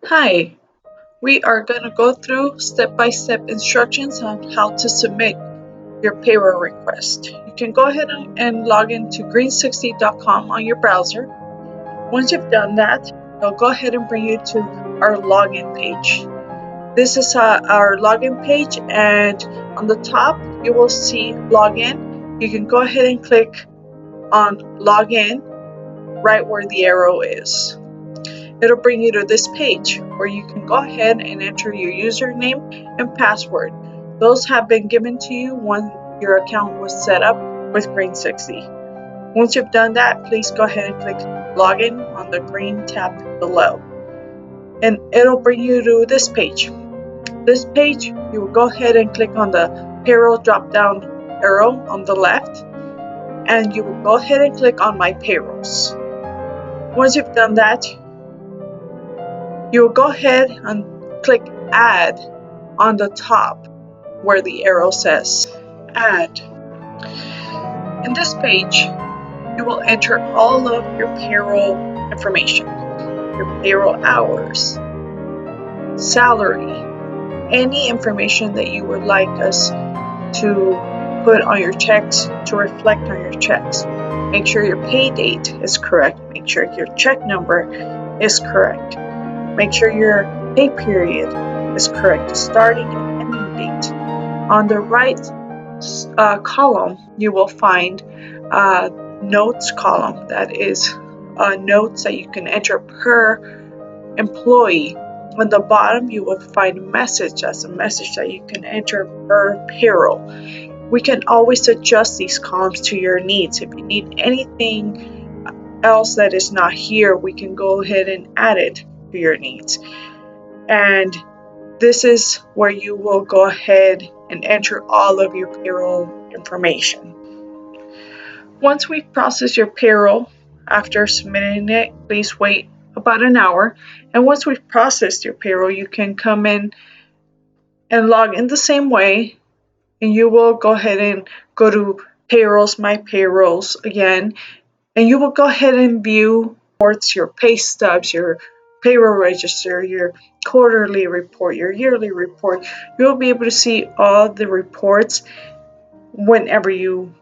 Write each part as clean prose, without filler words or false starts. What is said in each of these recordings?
Hi, we are going to go through step-by-step instructions on how to submit your payroll request. You can go ahead and log into green60.com on your browser. Once you've done that, it'll go ahead and bring you to our login page. This is our login page, and on the top you will see login. You can go ahead and click on login right where the arrow is. It'll bring you to this page where you can go ahead and enter your username and password. Those have been given to you when your account was set up with Green60. Once you've done that, please go ahead and click Login on the green tab below. And it'll bring you to this page. This page, you will go ahead and click on the payroll drop-down arrow on the left, and you will go ahead and click on My Payrolls. Once you've done that, you will go ahead and click Add on the top where the arrow says Add. In this page, you will enter all of your payroll information, your payroll hours, salary, any information that you would like us to put on your checks to reflect on your checks. Make sure your pay date is correct. Make sure your check number is correct. Make sure your pay period is correct, starting and ending date. On the right column, you will find a notes column that is notes that you can enter per employee. On the bottom, you will find message as a message that you can enter per payroll. We can always adjust these columns to your needs. If you need anything else that is not here, we can go ahead and add it to your needs. And this is where you will go ahead and enter all of your payroll information. Once we process your payroll, after submitting it, please wait about an hour. And once we've processed your payroll, you can come in and log in the same way, and you will go ahead and go to Payrolls, My Payrolls again, and you will go ahead and view reports, your pay stubs, your payroll register, your quarterly report, your yearly report. You'll be able to see all the reports whenever you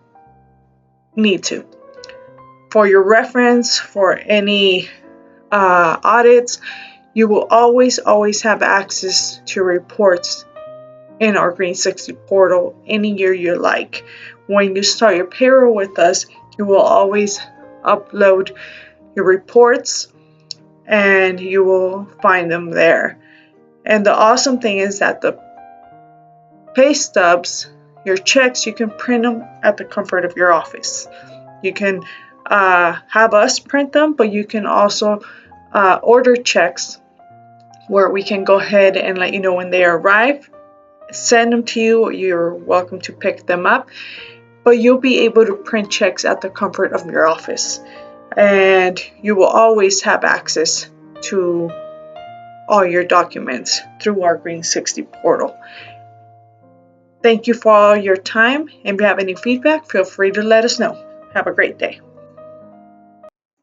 need to. For your reference, for any audits, you will always have access to reports in our Green60 portal any year you like. When you start your payroll with us, you will always upload your reports and you will find them there. And the awesome thing is that the pay stubs, your checks, you can print them at the comfort of your office. You can have us print them, but you can also order checks where we can go ahead and let you know when they arrive, send them to you. You're welcome to pick them up, but you'll be able to print checks at the comfort of your office, and you will always have access to all your documents through our Green60 portal. Thank you for all your time, and if you have any feedback, feel free to let us know. Have a great day.